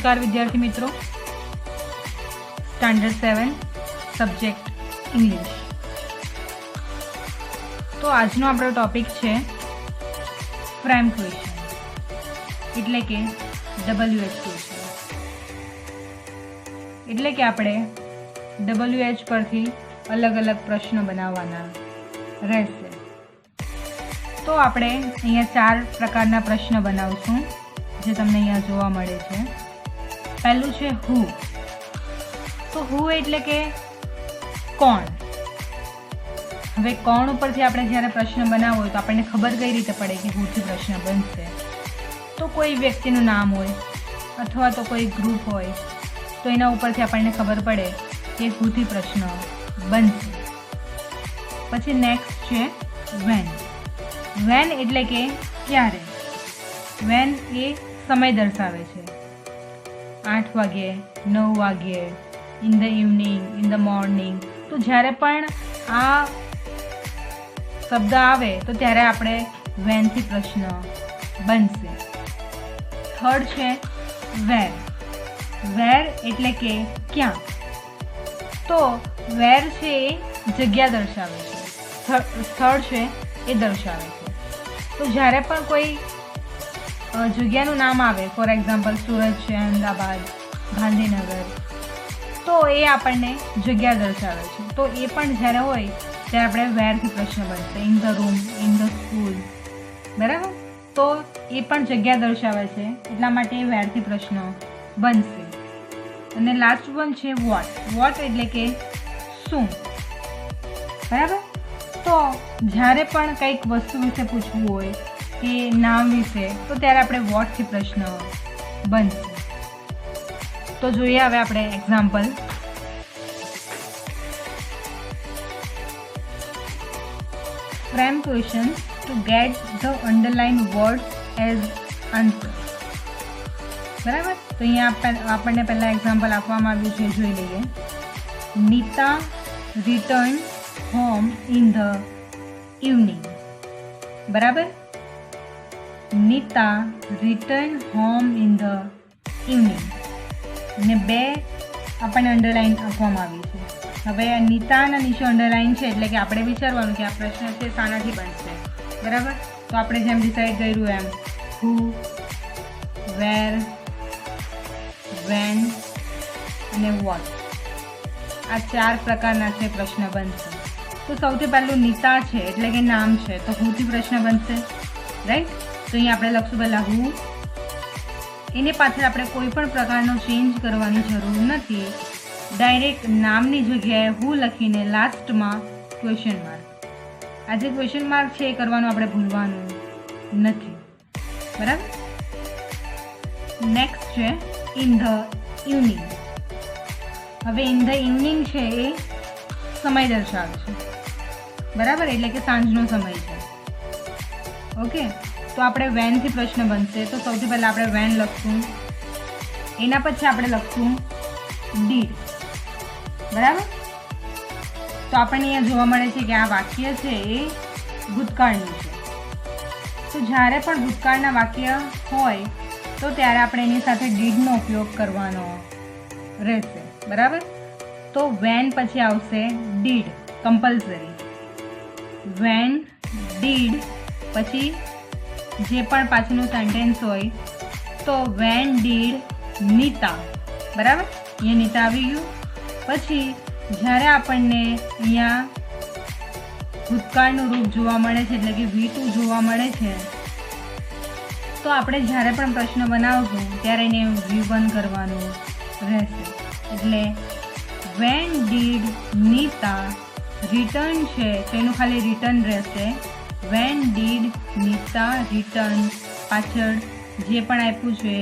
नमस्कार विद्यार्थी मित्रों, स्टैंडर्ड 7 सब्जेक्ट इंग्लिश। तो આજનો આપણો ટોપિક છે ફ્રેમ ક્વેશ્ચન એટલે કે WH ક્વેશ્ચન। એટલે કે આપણે WH પરથી અલગ અલગ પ્રશ્ન બનાવવાના રહેશે। તો આપણે અહીંયા 4 પ્રકારના પ્રશ્ન બનાવશું જે તમને અહીંયા જોવા મળે છે। પહેલું છે હુ। તો હુ એટલે કે કોણ। હવે કોણ ઉપરથી આપણે જ્યારે પ્રશ્ન બનાવવો હોય તો આપણને ખબર કઈ રીતે પડે કે હુથી પ્રશ્ન બનશે? તો કોઈ વ્યક્તિનું નામ હોય અથવા તો કોઈ ગ્રુપ હોય તો એના ઉપરથી આપણને ખબર પડે કે હુથી પ્રશ્ન બનશે। પછી નેક્સ્ટ છે વેન। વેન એટલે કે ક્યારે। વેન એ સમય દર્શાવે છે। 8 વાગ્યે, 9 વાગ્યે, in the evening, in the morning. તો જ્યારે પણ આ શબ્દ આવે તો ત્યારે આપણે વેનથી પ્રશ્ન બનશે। થર્ડ છે વેર। વેર એટલે કે ક્યાં। તો વેર છે એ જગ્યા દર્શાવે છે, સ્થળ છે એ દર્શાવે છે। તો જ્યારે પણ કોઈ જગ્યાનું નામ આવે, ફોર એક્ઝામ્પલ સુરત છે, અમદાવાદ, ગાંધીનગર, તો એ આપણને જગ્યા દર્શાવે છે। તો એ પણ જ્યારે હોય ત્યારે આપણે વેરથી પ્રશ્ન બનશે। In the room, in the school, બરાબર। તો એ પણ જગ્યા દર્શાવે છે, એટલા માટે એ વેરથી પ્રશ્ન બનશે। અને લાસ્ટ વન છે વોટ। વોટ એટલે કે શું, બરાબર। તો જ્યારે પણ કંઈક વસ્તુ વિશે પૂછવું હોય કે નામ વિશે તો ત્યારે આપણે વોટથી પ્રશ્ન બનશે। તો જોઈએ હવે આપણે example. Frame question two get the underline words as answer, બરાબર। તો અહીંયા આપણને પહેલાં એક્ઝામ્પલ આપવામાં આવ્યું છે, જોઈ લઈએ। Nita return home in the evening, બરાબર। Nita return home in the evening, અને 2 આપણને અંડરલાઇન આપવામાં આવી છે। હવે નીતાના નીચે અંડરલાઇન છે એટલે કે આપણે વિચારવાનું કે આ પ્રશ્ન છે શાનાથી બનશે, બરાબર। તો આપણે જેમ ડિસાઇડ કર્યું એમ હુ, વેર, વેન અને વોટ, આ 4 પ્રકારના છે પ્રશ્ન બનશે। તો સૌથી પહેલું નીતા છે એટલે કે નામ છે, તો હુથી પ્રશ્ન બનશે, રાઈટ। તો અહીંયા આપણે લખશું પહેલાં હુ, એની પાછળ આપણે કોઈ પણ પ્રકારનો ચેન્જ કરવાની જરૂર નથી। ડાયરેક્ટ નામની જગ્યાએ હુ લખીને લાસ્ટમાં ક્વેશ્ચન માર્ક। આ જે ક્વેશ્ચન માર્ક છે એ કરવાનું આપણે ભૂલવાનું નથી, બરાબર। નેક્સ્ટ છે ઇન ધ ઇવનિંગ। હવે ઇન ધ ઇવનિંગ છે એ સમય દર્શાવે છે, બરાબર, એટલે કે સાંજનો સમય છે, ઓકે। તો આપણે વેનથી પ્રશ્ન બનશે। તો સૌથી પહેલાં આપણે વેન લખશું, એના પછી આપણે લખશું ડીડ, બરાબર। તો આપણને અહીંયા જોવા મળે છે કે આ વાક્ય છે એ ભૂતકાળનું છે। તો જ્યારે પણ ભૂતકાળના વાક્ય હોય તો ત્યારે આપણે એની સાથે ડીડનો ઉપયોગ કરવાનો રહેશે, બરાબર। તો વેન પછી આવશે ડીડ, કમ્પલસરી। વેન, ડીડ, પછી જે પણ પાછળનું સેન્ટેન્સ હોય તો વેન ડીડ નીતા, બરાબર। અહીંયા નીતા આવી ગયું। પછી જ્યારે આપણને અહીંયા ભૂતકાળનું રૂપ જોવા મળે છે એટલે કે V2 જોવા મળે છે, તો આપણે જ્યારે પણ પ્રશ્ન બનાવશું ત્યારે એને V1 કરવાનું રહેશે। એટલે વેન ડીડ નીતા રિટર્ન છે તો એનું ખાલી રિટર્ન રહેશે। વેન ડીડ નીતા રિટર્ન, પાછળ જે પણ આપ્યું છે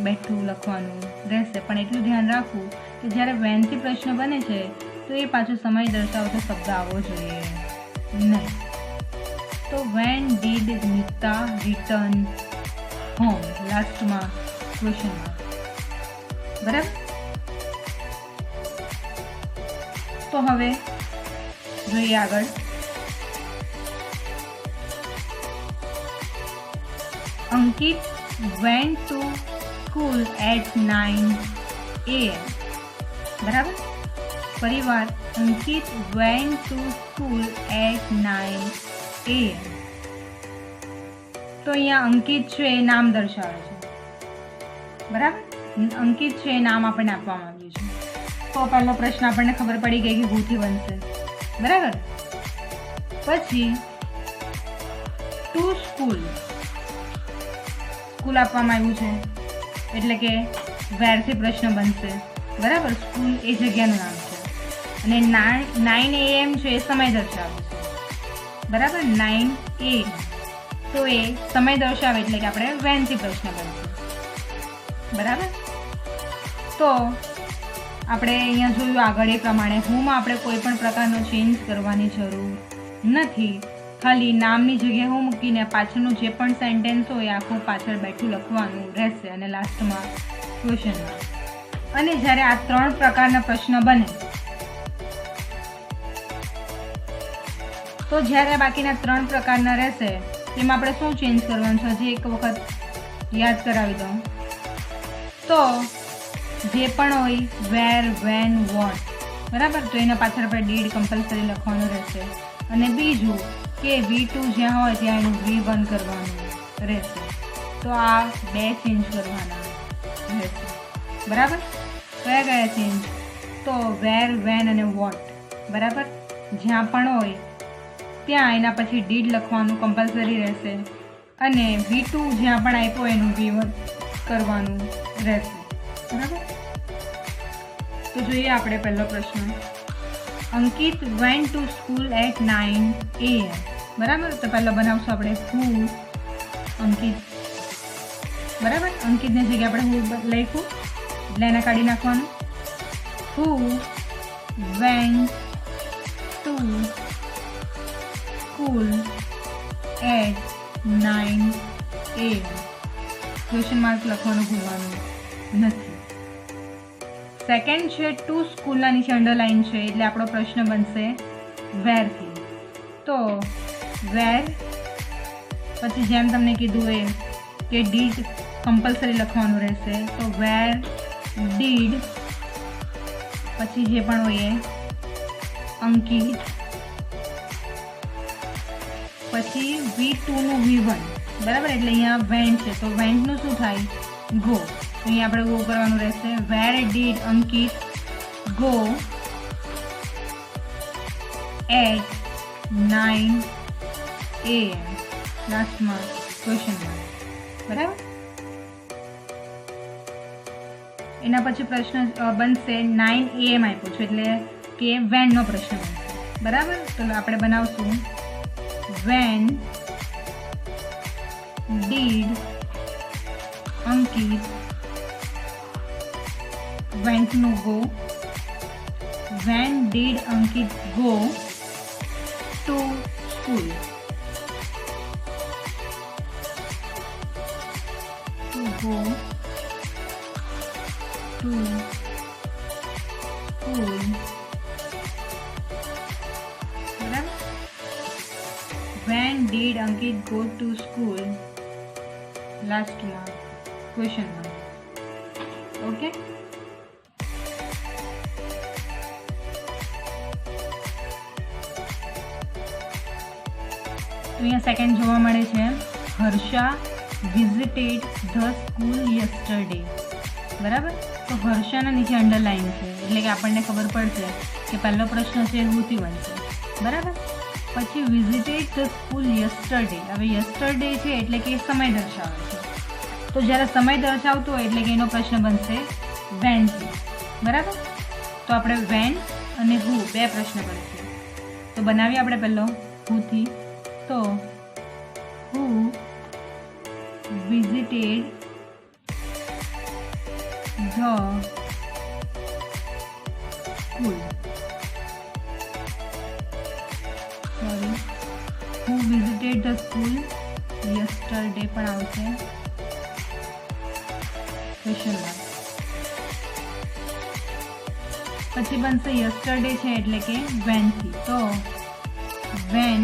બેઠું લખવાનું રહેશે। પણ એટલું ધ્યાન રાખવું કે જ્યારે વેનથી પ્રશ્ન બને છે તો એ પાછો સમય દર્શાવતો શબ્દ આવવો જોઈએ નહીં। તો when did Nita return home, લાસ્ટમાં ક્વેશ્ચન માર્ક, બરાબર। તો હવે જોઈએ આગળ। Ankit went to school at 9 AM. બરાબર. પરિવાર Ankit went to school at 9 AM. તો અહીંયા અંકિત છે એ નામ દર્શાવે છે. બરાબર. અંકિત છે એ નામ આપણને આપવામાં આવ્યું છે. તો પહેલો પ્રશ્ન આપણને ખબર પડી ગઈ કે હુથી બનશે. બરાબર. પછી ટુ સ્કૂલ આપવામાં આવ્યું છે એટલે કે વેરથી પ્રશ્ન બનશે. બરાબર. સ્કૂલ એ જગ્યાનું નામ છે અને 9 AM છે એ સમય દર્શાવે છે. બરાબર. 9 AM તો એ સમય દર્શાવે એટલે કે આપણે વેનથી પ્રશ્ન બનશે. બરાબર. તો આપણે અહીંયા જોયું આગળ એ પ્રમાણે હુંમાં આપણે કોઈ પણ પ્રકારનો ચેન્જ કરવાની જરૂર નથી. ખાલી નામની જગ્યાએ હું મૂકીને પાછળનું જે પણ સેન્ટેન્સ હોય આખું પાછળ બેઠું લખવાનું રહેશે અને લાસ્ટમાં ક્વેશ્ચનમાં. અને જ્યારે આ 3 પ્રકારના પ્રશ્ન બને તો જ્યારે બાકીના 3 પ્રકારના રહેશે તેમાં આપણે શું ચેન્જ કરવાનું છે હજી એક વખત યાદ કરાવી દઉં. તો જે પણ હોય વેર, વેન, વોટ. બરાબર. તો એના પાછળ આપણે ડીડ કમ્પલસરી લખવાનું રહેશે. અને બીજું કે V2 જ્યાં હોય ત્યાં એનું V1 કરવાનું રહેશે. તો આ 2 ચેન્જ કરવાના રહેશે. બરાબર. કયા ચેન્જ? તો વેર, વેન અને વોટ. બરાબર. જ્યાં પણ હોય ત્યાં એના પછી ડીડ લખવાનું કમ્પલસરી રહેશે અને V2 જ્યાં પણ આપ્યો એનું V1 કરવાનું રહેશે. બરાબર. તો જોઈએ આપણે પહેલો પ્રશ્ન. Ankit went to school at 9 AM. બરાબર. તો પહેલાં બનાવશું આપણે હુ અંકિત. બરાબર. અંકિતની જગ્યાએ આપણે હું લખ્યું એટલે એને કાઢી નાખવાનું. Who went to school at 9 AM. Question mark લખવાનું ભૂલવાનું નથી. સેકન્ડ છે ટુ સ્કૂલના નીચે અંડરલાઇન છે એટલે આપણો પ્રશ્ન બનશે વેરથી. તો વેર પછી જેમ તમને કીધું એ કે ડીડ કમ્પલસરી લખવાનું રહેશે. તો વેર ડીડ પછી જે પણ હોય અંકિત પછી V2નું V1. બરાબર. એટલે અહીંયા વેન્ટ છે તો વેન્ટનું શું થાય? ગો. અહીં આપણે ગો કરવાનું રહેશે. Where did Ankit go at 9 AM. લાસ્ટમાં ક્વેશ્ચન માર્ક. બરાબર. એના પછી પ્રશ્ન બનશે 9 AM આપ્યો છે એટલે કે વેનનો પ્રશ્ન બનશે. બરાબર. તો આપણે બનાવશું when did Ankit went no go. When did Ankit go to school? To go to school. When did Ankit go to school? Last mark. Question mark. Okay. તો અહીંયા સેકન્ડ જોવા મળે છે Harsha visited the school yesterday. બરાબર. તો હર્ષાના નીચે underline છે એટલે કે આપણને ખબર પડશે કે પહેલો પ્રશ્ન છે હુથી બનશે. બરાબર. પછી વિઝિટેડ ધ સ્કૂલ યસ્ટરડે. હવે યસ્ટરડે છે એટલે કે સમય દર્શાવે છે. તો જ્યારે સમય દર્શાવતો હોય એટલે કે એનો પ્રશ્ન બનશે વેનથી. બરાબર. તો આપણે વેન અને હુ 2 પ્રશ્ન બનશે. તો બનાવીએ આપણે પહેલો હુથી. તો who visited the school? Sorry, who visited the school yesterday પણ આવશે ક્વેશ્ચન માર્ક. પછી બનશે યસ્ટરડે છે એટલે કે વેનથી. તો વેન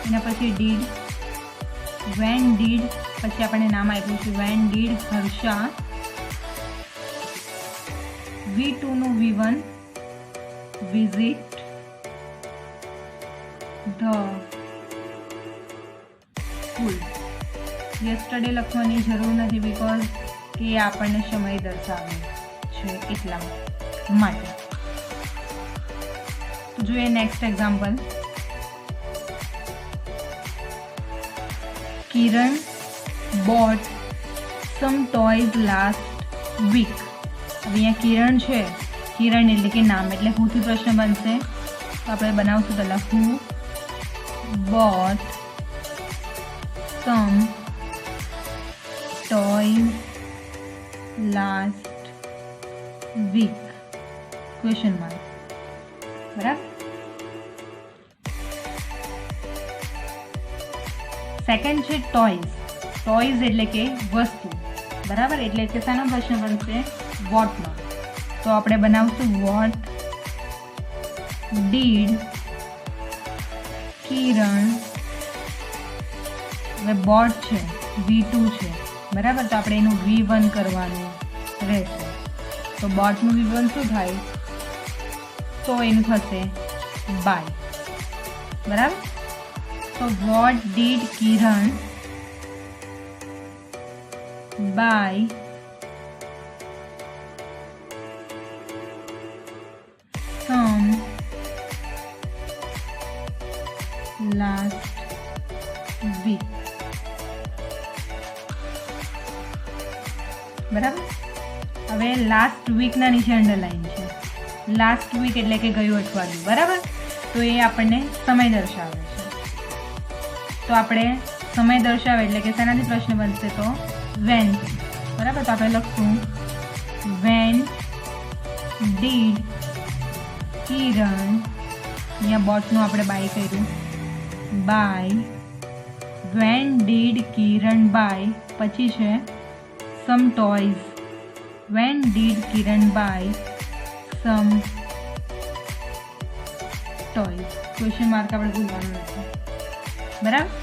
એના પછી ડીડ વેન ડીડ પછી આપણને નામ આપ્યું છે વેન ડીડ હર્ષા V2 નું V1 visit the school. Yesterday લખવાની જરૂર નથી બિકોઝ કે આપણને સમય દર્શાવે છે એટલા માટે. તો જોઈએ નેક્સ્ટ એક્ઝામ્પલ. કિરણ boat some toys last week. હવે અહીંયા કિરણ છે, કિરણ એટલે કે નામ, એટલે હુંથી પ્રશ્ન બનશે. તો આપણે બનાવશું પહેલાં who bought some toys last week question mark. બરાબર. સેકન્ડ છે ટોયઝ. ટોયઝ એટલે કે વસ્તુ. બરાબર, એટલે કે શાનો પ્રશ્ન બનશે? વોટનો. તો આપણે બનાવશું વોટ ડીડ કિરણ. હવે બોટ છે V2 છે. બરાબર, તો આપણે એનું V1 કરવાનું રહેશે. તો બોટનું V1 શું થાય? તો એનું થશે બાય. બરાબર. તો what did Kiran buy some last week. બરાબર. હવે લાસ્ટ વીકના નીચે અંડરલાઈન છે. લાસ્ટ વીક એટલે કે ગયું અઠવાડિયું. બરાબર. તો એ આપણને સમય દર્શાવે છે. તો આપણે સમય દર્શાવે એટલે કે શેનાથી પ્રશ્ન બનશે? તો વેન. બરાબર. તો આપણે લખશું વેન ડીડ કિરણ. અહીંયા બોટનું આપણે બાય કર્યું. Buy when did Kiran buy પછી છે some toys. When did Kiran buy some toys. Question mark આપણે ભૂલવાનું નથી. બરાબર.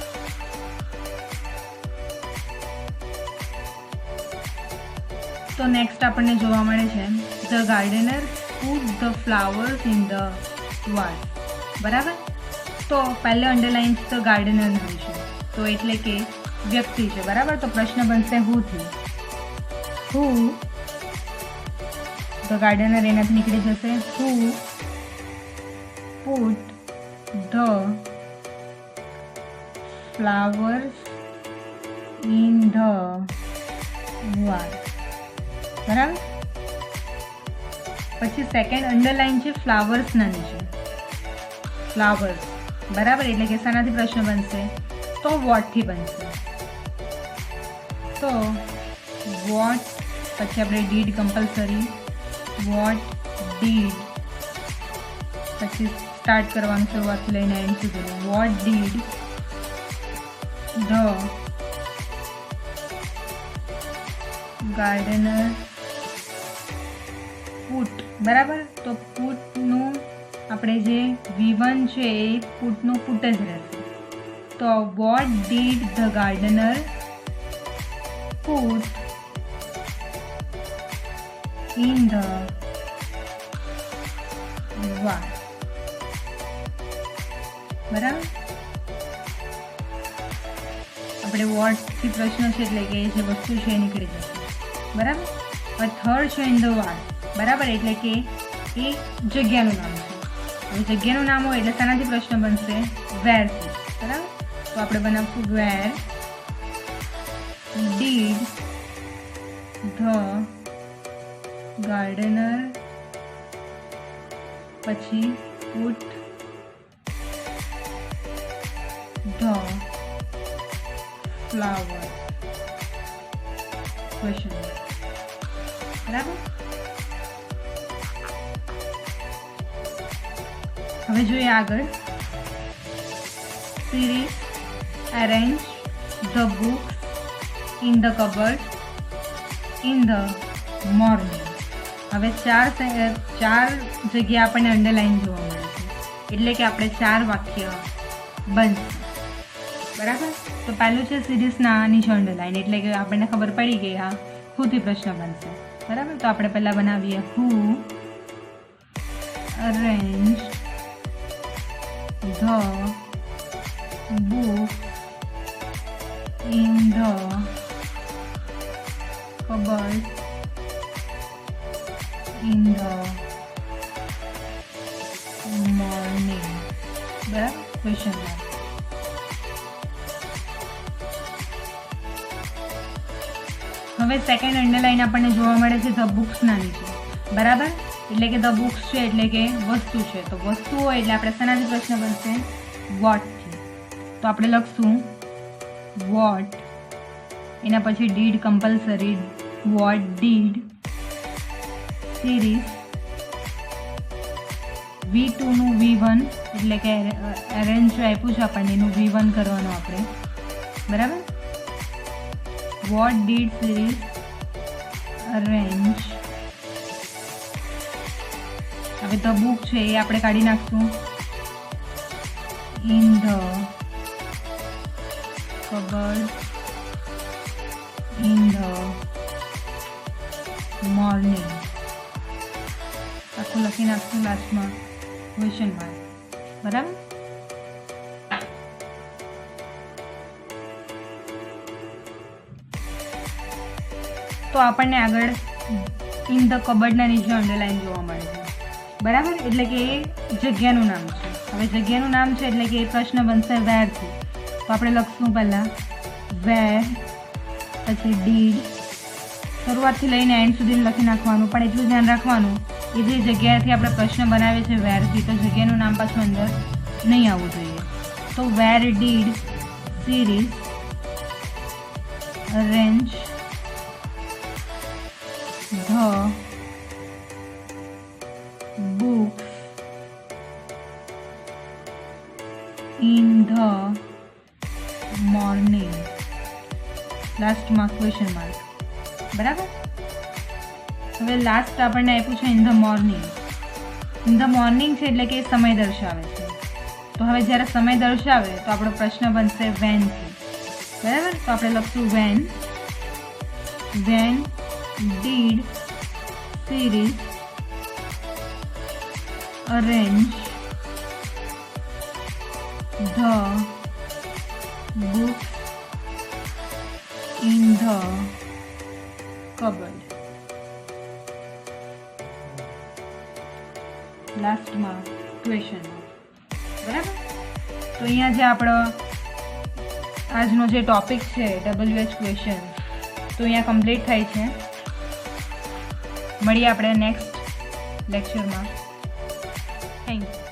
તો નેક્સ્ટ આપણને જોવા મળે છે the gardener put the flowers in the vase. બરાબર. તો પહેલે અંડરલાઈન ધ ગાર્ડનર હોય છે, તો એટલે કે વ્યક્તિ છે. બરાબર. તો પ્રશ્ન બનશે હુથી. હુ ધ ગાર્ડનર એનાથી નીકળી જશે. Who put the flowers in the vase. બરાબર. પછી સેકન્ડ અંડરલાઈન છે ફ્લાવર્સના નીચે. ફ્લાવર્સ. બરાબર. એટલે કે શાનાથી પ્રશ્ન બનશે? તો વોટથી બનશે. તો વોટ પછી આપણે ડીડ કમ્પલસરી. વોટ ડીડ પછી સ્ટાર્ટ કરવાનું શરૂઆતથી લઈને એન્ડ સુધી. What did the gardener put. બરાબર. તો પુટનું આપણે જે V1 છે એ પુટનું પુટ જ રહેશે. તો what did the gardener put in the vase. બરાબર. આપણે વોટથી પ્રશ્ન છે એટલે કે જે વસ્તુ છે એ નીકળી જશે. બરાબર. હવે થર્ડ છે ઇન ધ વાઝ. બરાબર. એટલે કે એ જગ્યાનું નામ છે. હવે જગ્યાનું નામ હોય એટલે શાનાથી પ્રશ્ન બનશે? વેરથી. બરાબર. તો આપણે બનાવશું વેર ડીડ ધ ગાર્ડનર પછી પુટ ધ ફ્લાવર. ક્વેશ્ચન. બરાબર. હવે જોઈએ આગળ. Series arrange the books in the cupboard in the morning. હવે ચાર જગ્યા આપણને અંડરલાઈન જોવા મળે છે એટલે કે આપણે 4 વાક્ય બનશે. બરાબર. તો પહેલું છે સિરીઝના નીચે અંડરલાઈન, એટલે કે આપણને ખબર પડી કે હા હુથી પ્રશ્ન બનશે. બરાબર, તો આપણે પહેલાં બનાવીએ who arrange the book in the cupboard in the morning. બરાબર, ક્વેશ્ચન માર્ક. હવે સેકન્ડ અંડરલાઈન આપણને જોવા મળે છે ધ બુક્સના નીચે. બરાબર, એટલે કે ધ બુક્સ છે એટલે કે વસ્તુ છે, તો વસ્તુ હોય એટલે આપણે શેનાથી પ્રશ્ન બનશે? વોટથી. તો આપણે લખશું વોટ, એના પછી did compulsory, what did series V2નું V1, એટલે કે અરેન્જ આપ્યું છે આપણને એનું V1 કરવાનું આપણે. બરાબર, વોટ ડીડ સિરીઝ અરેન્જ. હવે ધ બુક છે એ આપણે કાઢી નાખશું in the cupboard in the morning. આખું લખી નાખશું લાસ્ટમાં ક્વેશ્ચન માર્ક. બરાબર, તો આપણને આગળ ઇન ધ કબર્ડના નીચે અંડરલાઈન જોવા મળે છે. બરાબર, એટલે કે એ જગ્યાનું નામ છે. હવે જગ્યાનું નામ છે એટલે કે એ પ્રશ્ન બનશે વેરથી. તો આપણે લખશું પહેલાં વેર, પછી ડીડ, શરૂઆતથી લઈને એન્ડ સુધી લખી નાખવાનું, પણ એટલું ધ્યાન રાખવાનું એ જે જગ્યાએથી આપણે પ્રશ્ન બનાવીએ છીએ વેરથી, તો જગ્યાનું નામ પાછું અંદર નહીં આવવું જોઈએ. તો where did series arrange the books in the morning. લાસ્ટમાં ક્વેશ્ચન માર્ક. બરાબર, હવે લાસ્ટ આપણને આપ્યું છે in the morning. In the morning છે એટલે કે સમય દર્શાવે છે. તો હવે જ્યારે સમય દર્શાવે તો આપણો પ્રશ્ન બનશે વેનથી. બરાબર, તો આપણે લખશું when did series arrange the books in the cupboard. લાસ્ટમાં ક્વેશ્ચન. બરાબર, તો અહીંયા જે આપણો આજનો જે ટોપિક છે WH ક્વેશ્ચન, તો અહીંયા કમ્પ્લીટ થાય છે. મળીએ આપણે નેક્સ્ટ લેક્ચરમાં. Thank you.